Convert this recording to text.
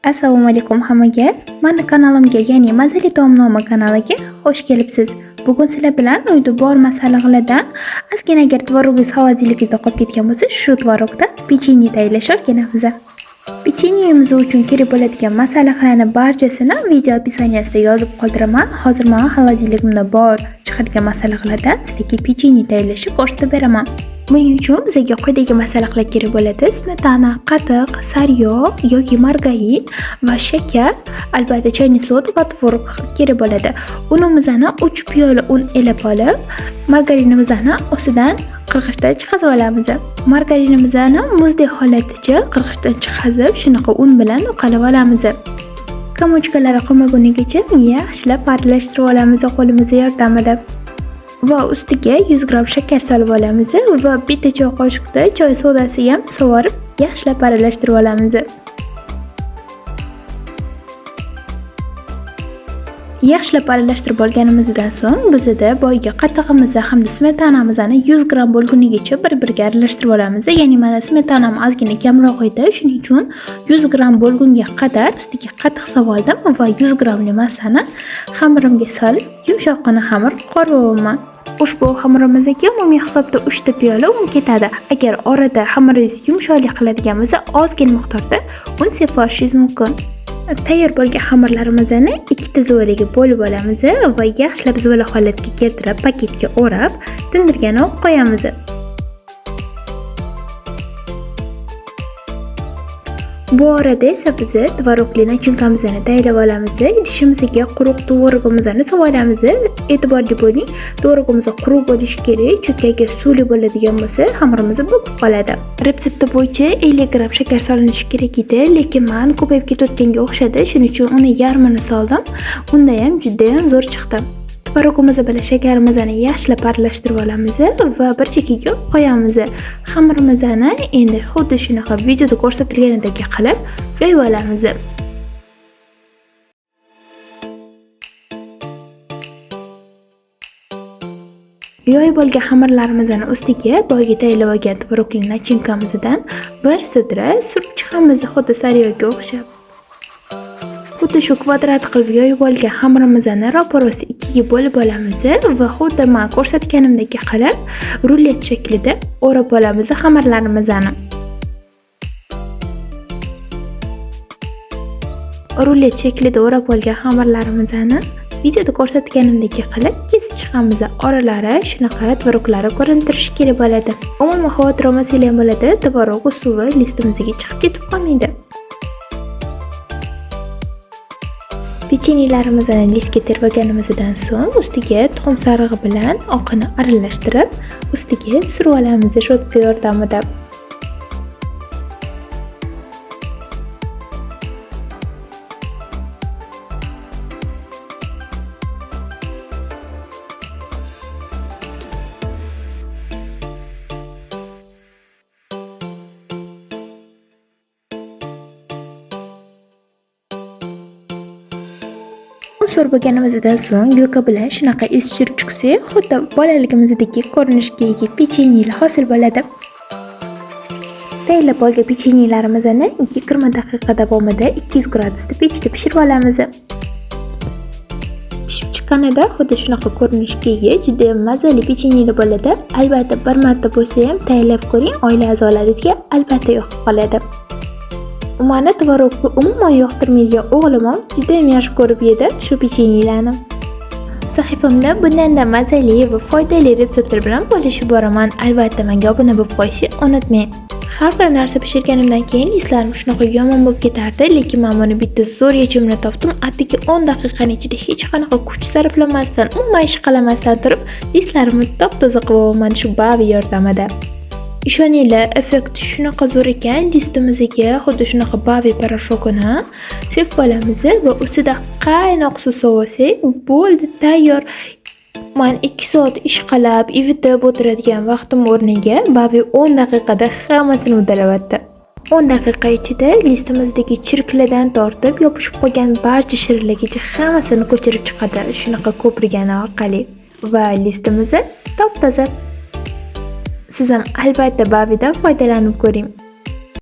Assalomu alaykum hammaga. Mani kanalimga, ya'ni Mazali taomnoma kanaliga xush kelibsiz. Bugun sizlar bilan uyda bor masalliqlardan ozgina agar tvorogingiz xolodilnikingizda qolib ketgan bo'lsa, shu tvorogdan pechenye tayyorlashni o'rganamiz. Pechenyemiz uchun kerak bo'ladigan masalliqlarning barchasini video описаниесida yozib qoldiraman. Hozir men xolodilnikimda bor chiqadigan masalliqlardan sizlarga pechenye tayyorlashni ko'rsatib beraman. Buning uchun bizga quyidagi masalliqlar kerak bo'ladi: smetana, qatiq, sariyog' yoki margarin va shakar, albatta chayni soda va tvorog kerak bo'ladi. Unimizni 3 piyola un elib olib, margarinimizni ustidan qirg'ichdan chiqazib olamiz. Margarinimizni muzdek holatgacha qirg'ichdan chiqazib, shunaqa un bilan uqalib olamiz. Kamochkalari qolmagunigacha yaxshilab aralashtirib olamiz qo'limiz yordamida. Va ustiga 100 gram shakar solib olamiz va bitta choy qoshiqda choy sodasi ham sovurib, yaxshilab aralashtirib olamiz. Yaxshilab aralashtirib olganimizdan so'ng bizda boyga qatig'imizni hamda smetanamizni 100 gram bo'lgunigacha bir-biriga aralashtirib olamiz. Ya'ni mana smetanam ozgina kamroq edi, shuning uchun 100 gram bo'lgunga qadar ustiga qatiq soldim va 100 gramli massani xamirimga solib, yumshoqqina xamir qo'rvoman. Ushbu xamirimizga umumiy hisobda 3 ta piyola un ketadi. Agar orada xamiringiz yumshoqlik qiladigan bo'lsa, ozgina miqdorda un sepib olishingiz mumkin. Tayyor bo'lgan xamirlarimizni ikkita zuvalaga bo'lib olamiz va yaxshilab zuvala holatga keltirib, paketga o'rab, tindirgani qo'yamiz. Bu orada esa biz tvorogli nachinkamizni tayyorlab olamiz. Idishimizga quruq tvorogimizni solib olamiz. E'tiborli bo'ling, tvorogimiz quruq bo'lishi kerak, chunki agar suvli bo'ladigan bo'lsa, xamirimiz bo'kib qoladi. Retsepti bo'yicha 50 gram shakar solinishi kerak edi, lekin men ko'payib ketayotganga o'xshadi, shuning uchun uni yarmini soldim. Unda ham juda ham zo'r chiqdi. Tvorogimiz bilan shakarimizni yaxshilab aralashtirib olamiz va bir chekkaga qo'yamiz. Xamirimizni endi xuddi shunaqa videoda ko'rsatilganidek qilib yoyib olamiz. Yoyib olgan xamirlarimizni ustiga boyga tayyorlab olgan tvorogli nachinkamizdan bir sidra surib chiqamiz, xuddi sariyog'ga o'xshab. Xuddi shu kvadrat qilib yoyib olgan xamirimizni ro'parosi ikkiga bo'lib olamiz va xuddi men ko'rsatganimdek qilib rullet shaklida o'rab olamiz xamirlarimizni. Rullet shaklida o'rab olgan xamirlarimizni videoda ko'rsatganimdek qilib kesib chiqamiz. Oralari shunaqa tvoroglar ko'rintirishi kerak bo'ladi. Umuman xavotir olmasanglar ham bo'ladi, tvorog suvi listimizga chiqib ketib qolmaydi. Pechenyelarimizni listga terganimizdan so'ng ustiga tuxum sarig'i bilan oqini aralashtirib, ustiga surib olamiz shotka yordamida. Surib bo'lganimizdan so'ng vilka bilan shunaqa izchil chiqsak, xuddi bolaligimizdagi ko'rinishga ega pechenyelar hosil bo'ladi. Tayyorlab olgan pechenyelarimizni 20 daqiqa davomida 200 gradusda pechda pishirib olamiz. Pishib chiqqanida xuddi shunaqa ko'rinishga ega juda ham mazali pechenyelar bo'ladi. Albatta bir marta bo'lsa ham tayyorlab ko'ring, oila a'zolaringizga albatta yoqib qoladi. Meni tvorogni umuman yoqtirmaydigan o'g'lim ham juda ham yaxshi ko'rib yedi shu pechenyelarni. Sahifamda bundanda mazali va foydali retseptlar bilan bo'lishib boraman. Albatta menga obuna bo'lib qo'yishni unutmang. Har bir narsa pishirganimdan keyin lislarim shunaqa yomon bo'lib ketardi, lekin men buni bitta zo'r yechimini topdim. Atigi 10 daqiqaning ichida hech qanaqa kuch sarflamasdan, umuman ish qilmasdan turib, lislarimni top-toza qilib olaman shu bavi yordamida. Ishoninglar, effekt shunaqa zo'r ekan, listimizga xuddi shunaqa bavi parashokini sepib olamiz va ustida qaynoq suv so'rasak, bo'ldi, tayyor. Men 2 soat ish qilib, ivitib o'tiradigan vaqtim o'rniga bavi 10 daqiqada hammasini uddalayapti. 10 daqiqa ichida listimizdagi chirklardan tortib, yopishib qolgan barcha shirinlargacha hammasini ko'chirib chiqadi shunaqa ko'prigani orqali va listimiz top-toza. Siz ham albatta bavidan foydalanib ko'ring.